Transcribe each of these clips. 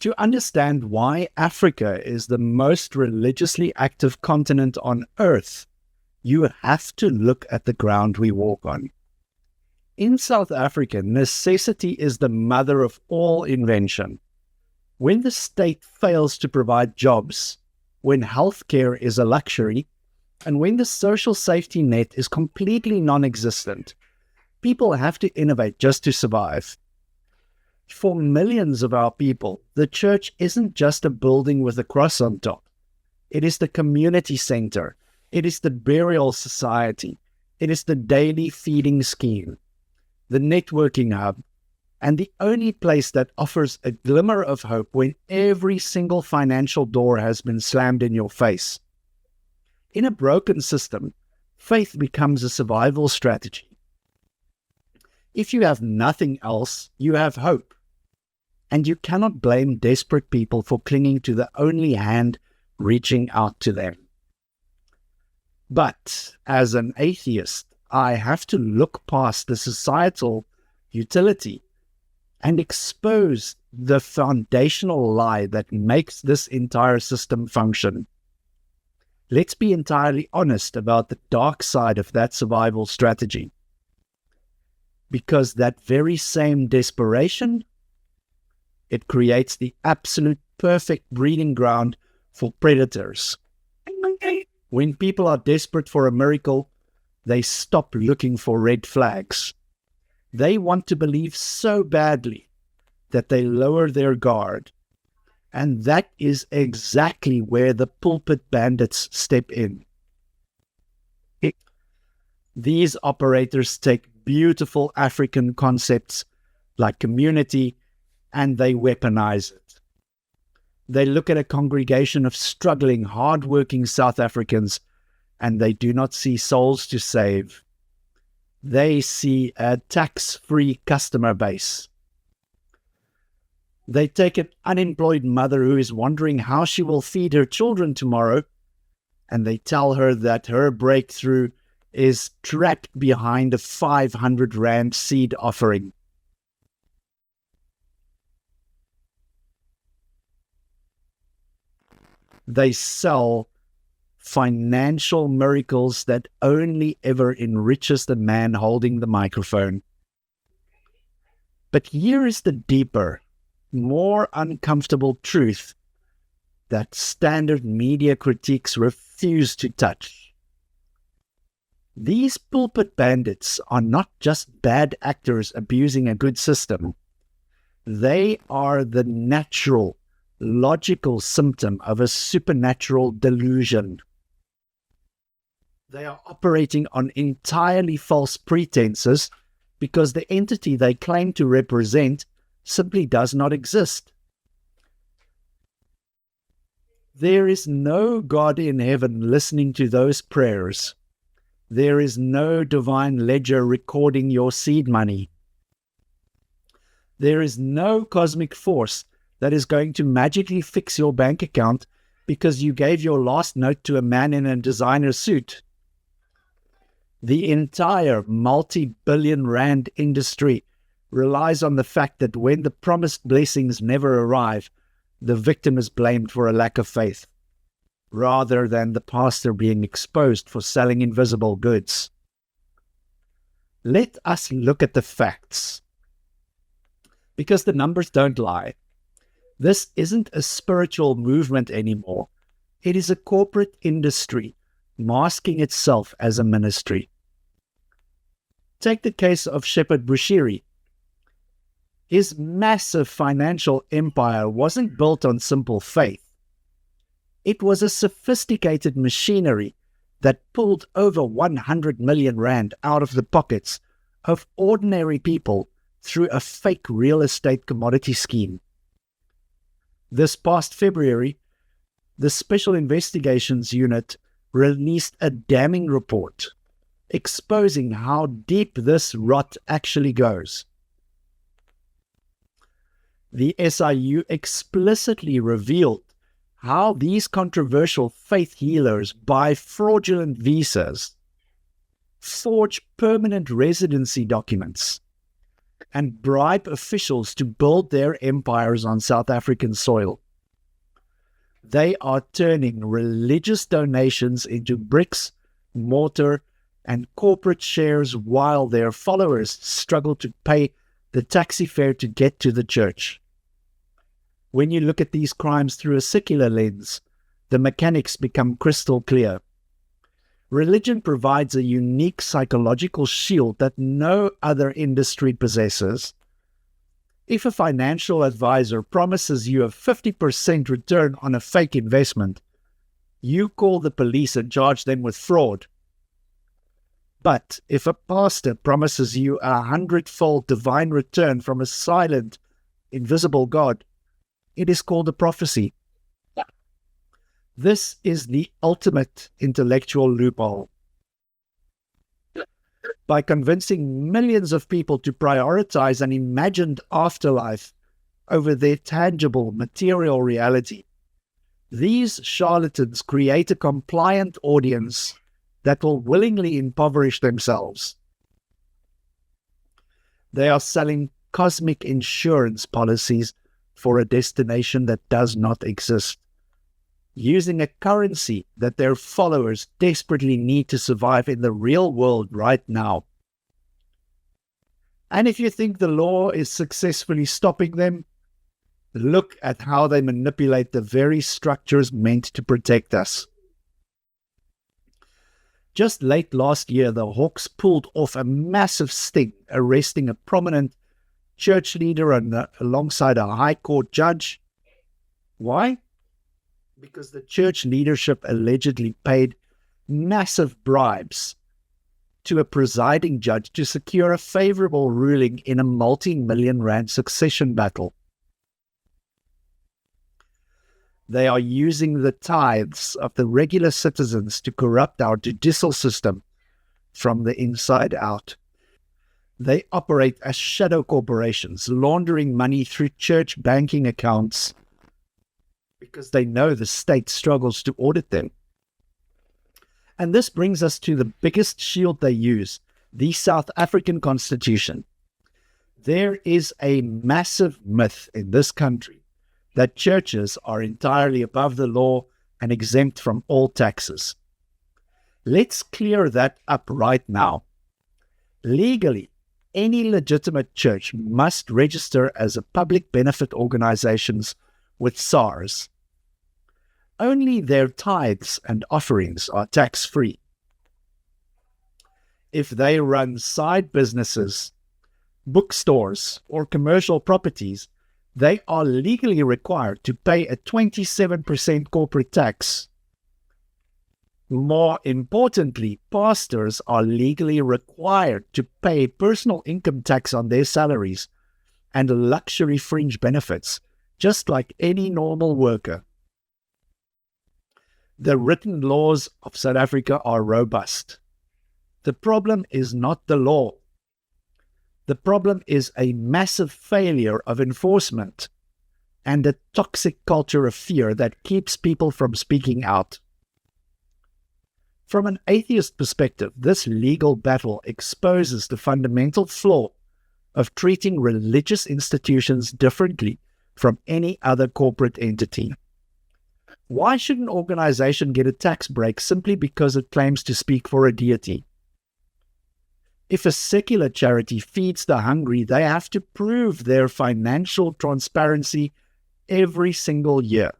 To understand why Africa is the most religiously active continent on Earth, you have to look at the ground we walk on. In South Africa, necessity is the mother of all invention. When the state fails to provide jobs, when healthcare is a luxury, and when the social safety net is completely non-existent, people have to innovate just to survive. For millions of our people, the church isn't just a building with a cross on top. It is the community center. It is the burial society. It is the daily feeding scheme, the networking hub, and the only place that offers a glimmer of hope when every single financial door has been slammed in your face. In a broken system, faith becomes a survival strategy. If you have nothing else, you have hope. And you cannot blame desperate people for clinging to the only hand reaching out to them. But as an atheist, I have to look past the societal utility and expose the foundational lie that makes this entire system function. Let's be entirely honest about the dark side of that survival strategy. Because that very same desperation, it creates the absolute perfect breeding ground for predators. When people are desperate for a miracle, they stop looking for red flags. They want to believe so badly that they lower their guard. And that is exactly where the pulpit bandits step in. These operators take beautiful African concepts like community, and they weaponize it. They look at a congregation of struggling, hard-working South Africans, and they do not see souls to save. They see a tax-free customer base. They take an unemployed mother who is wondering how she will feed her children tomorrow, and they tell her that her breakthrough is trapped behind a 500 Rand seed offering. They sell financial miracles that only ever enriches the man holding the microphone. But here is the deeper, more uncomfortable truth that standard media critiques refuse to touch. These pulpit bandits are not just bad actors abusing a good system. They are the natural, logical symptom of a supernatural delusion. They are operating on entirely false pretenses because the entity they claim to represent simply does not exist. There is no God in heaven listening to those prayers. There is no divine ledger recording your seed money. There is no cosmic force that is going to magically fix your bank account because you gave your last note to a man in a designer suit. The entire multi-billion rand industry relies on the fact that when the promised blessings never arrive, the victim is blamed for a lack of faith, rather than the pastor being exposed for selling invisible goods. Let us look at the facts, because the numbers don't lie. This isn't a spiritual movement anymore. It is a corporate industry masking itself as a ministry. Take the case of Shepherd Bushiri. His massive financial empire wasn't built on simple faith. It was a sophisticated machinery that pulled over 100 million rand out of the pockets of ordinary people through a fake real estate commodity scheme. This past February, the Special Investigations Unit released a damning report exposing how deep this rot actually goes. The SIU explicitly revealed how these controversial faith healers buy fraudulent visas, forge permanent residency documents, and bribe officials to build their empires on South African soil. They are turning religious donations into bricks, mortar, and corporate shares while their followers struggle to pay the taxi fare to get to the church. When you look at these crimes through a secular lens, the mechanics become crystal clear. Religion provides a unique psychological shield that no other industry possesses. If a financial advisor promises you a 50% return on a fake investment, you call the police and charge them with fraud. But if a pastor promises you a 100-fold divine return from a silent, invisible God, it is called a prophecy. This is the ultimate intellectual loophole. By convincing millions of people to prioritize an imagined afterlife over their tangible material reality, these charlatans create a compliant audience that will willingly impoverish themselves. They are selling cosmic insurance policies for a destination that does not exist, using a currency that their followers desperately need to survive in the real world right now. And if you think the law is successfully stopping them, look at how they manipulate the very structures meant to protect us. Just late last year, the Hawks pulled off a massive sting, arresting a prominent church leader alongside a high court judge. Why? Because the church leadership allegedly paid massive bribes to a presiding judge to secure a favorable ruling in a multi-million rand succession battle. They are using the tithes of the regular citizens to corrupt our judicial system from the inside out. They operate as shadow corporations, laundering money through church banking accounts because they know the state struggles to audit them. And this brings us to the biggest shield they use, the South African Constitution. There is a massive myth in this country that churches are entirely above the law and exempt from all taxes. Let's clear that up right now. Legally, any legitimate church must register as a public benefit organization with SARS. Only their tithes and offerings are tax-free. If they run side businesses, bookstores, or commercial properties, they are legally required to pay a 27% corporate tax. More importantly, pastors are legally required to pay personal income tax on their salaries and luxury fringe benefits, just like any normal worker. The written laws of South Africa are robust. The problem is not the law. The problem is a massive failure of enforcement and a toxic culture of fear that keeps people from speaking out. From an atheist perspective, this legal battle exposes the fundamental flaw of treating religious institutions differently from any other corporate entity. Why should an organization get a tax break simply because it claims to speak for a deity? If a secular charity feeds the hungry, they have to prove their financial transparency every single year.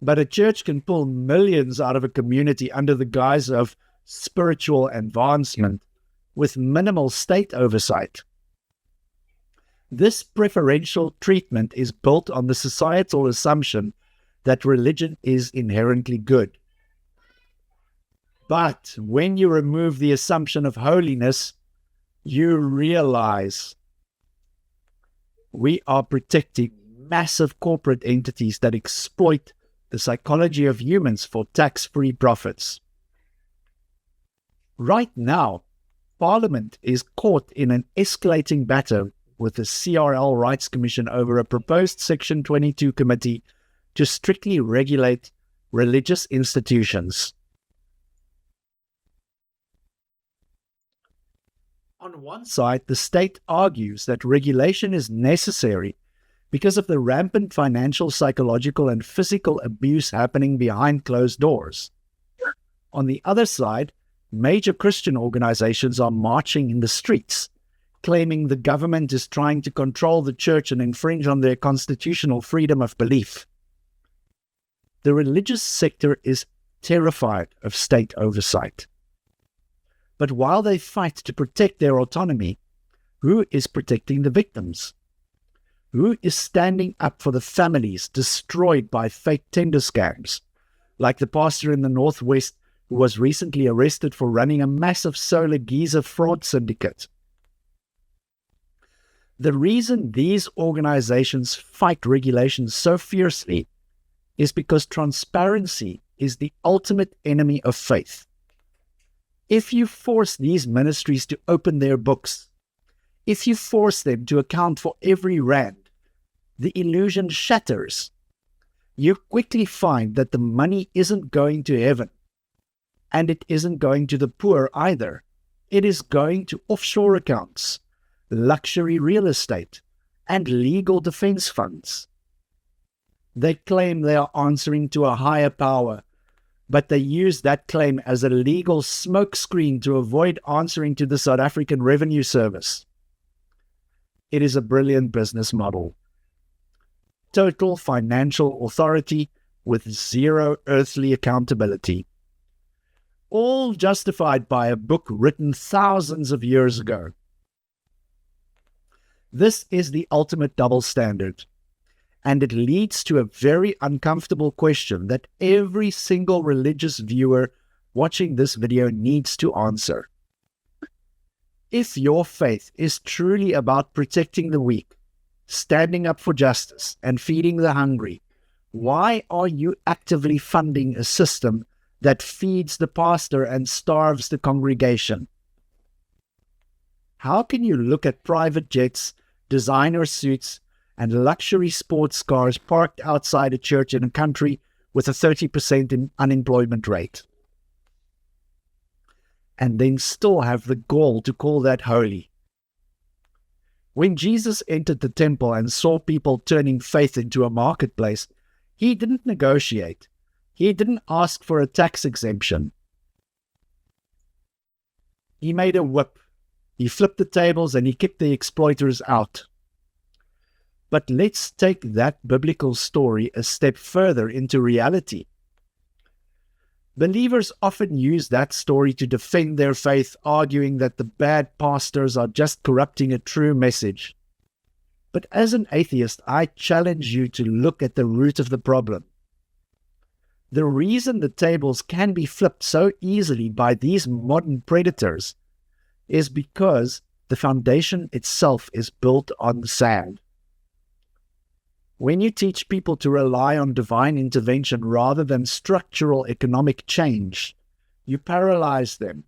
But a church can pull millions out of a community under the guise of spiritual advancement with minimal state oversight. This preferential treatment is built on the societal assumption that religion is inherently good. But when you remove the assumption of holiness, you realize we are protecting massive corporate entities that exploit the psychology of humans for tax-free profits. Right now, Parliament is caught in an escalating battle with the CRL Rights Commission over a proposed Section 22 committee to strictly regulate religious institutions. On one side, the state argues that regulation is necessary because of the rampant financial, psychological, and physical abuse happening behind closed doors. On the other side, major Christian organizations are marching in the streets, claiming the government is trying to control the church and infringe on their constitutional freedom of belief. The religious sector is terrified of state oversight. But while they fight to protect their autonomy, who is protecting the victims? Who is standing up for the families destroyed by fake tender scams, like the pastor in the Northwest who was recently arrested for running a massive solar geyser fraud syndicate? The reason these organizations fight regulation so fiercely is because transparency is the ultimate enemy of faith. If you force these ministries to open their books, if you force them to account for every rand, the illusion shatters. You quickly find that the money isn't going to heaven, and it isn't going to the poor either. It is going to offshore accounts, luxury real estate, and legal defense funds. They claim they are answering to a higher power, but they use that claim as a legal smokescreen to avoid answering to the South African Revenue Service. It is a brilliant business model. Total financial authority with zero earthly accountability. All justified by a book written thousands of years ago. This is the ultimate double standard, and it leads to a very uncomfortable question that every single religious viewer watching this video needs to answer. If your faith is truly about protecting the weak, standing up for justice, and feeding the hungry, why are you actively funding a system that feeds the pastor and starves the congregation? How can you look at private jets, designer suits, and luxury sports cars parked outside a church in a country with a 30% unemployment rate, and then still have the gall to call that holy? When Jesus entered the temple and saw people turning faith into a marketplace, he didn't negotiate. He didn't ask for a tax exemption. He made a whip. He flipped the tables and he kicked the exploiters out. But let's take that biblical story a step further into reality. Believers often use that story to defend their faith, arguing that the bad pastors are just corrupting a true message. But as an atheist, I challenge you to look at the root of the problem. The reason the tables can be flipped so easily by these modern predators is because the foundation itself is built on sand. When you teach people to rely on divine intervention rather than structural economic change, you paralyze them.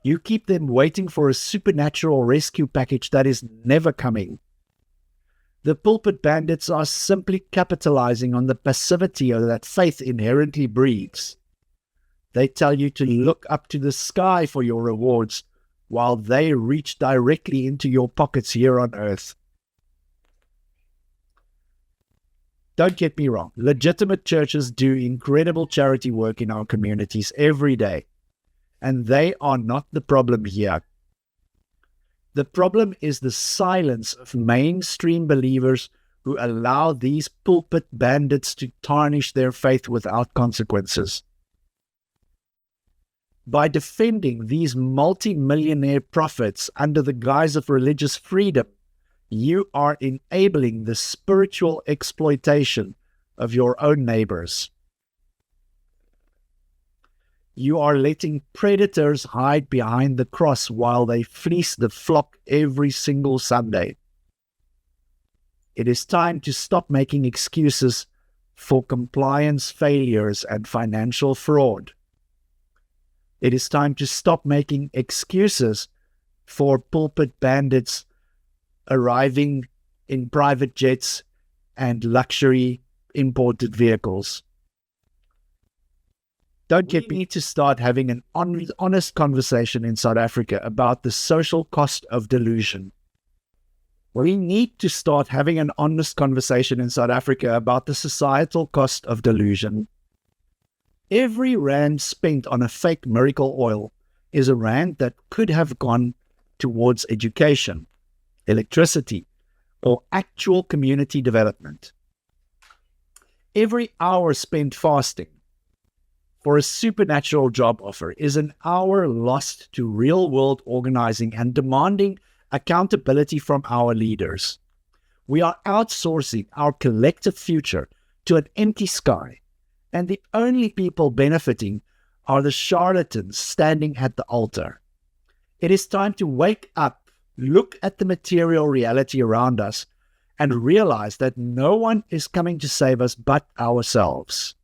You keep them waiting for a supernatural rescue package that is never coming. The pulpit bandits are simply capitalizing on the passivity that faith inherently breeds. They tell you to look up to the sky for your rewards, while they reach directly into your pockets here on earth. Don't get me wrong, legitimate churches do incredible charity work in our communities every day, and they are not the problem here. The problem is the silence of mainstream believers who allow these pulpit bandits to tarnish their faith without consequences. By defending these multi-millionaire prophets under the guise of religious freedom, you are enabling the spiritual exploitation of your own neighbors. You are letting predators hide behind the cross while they fleece the flock every single Sunday. It is time to stop making excuses for compliance failures and financial fraud. It is time to stop making excuses for pulpit bandits arriving in private jets and luxury imported vehicles. Don't get me to start having an honest conversation in South Africa about the social cost of delusion. We need to start having an honest conversation in South Africa about the societal cost of delusion. Every rand spent on a fake miracle oil is a rand that could have gone towards education, electricity, or actual community development. Every hour spent fasting for a supernatural job offer is an hour lost to real-world organizing and demanding accountability from our leaders. We are outsourcing our collective future to an empty sky, and the only people benefiting are the charlatans standing at the altar. It is time to wake up, look at the material reality around us, and realize that no one is coming to save us but ourselves.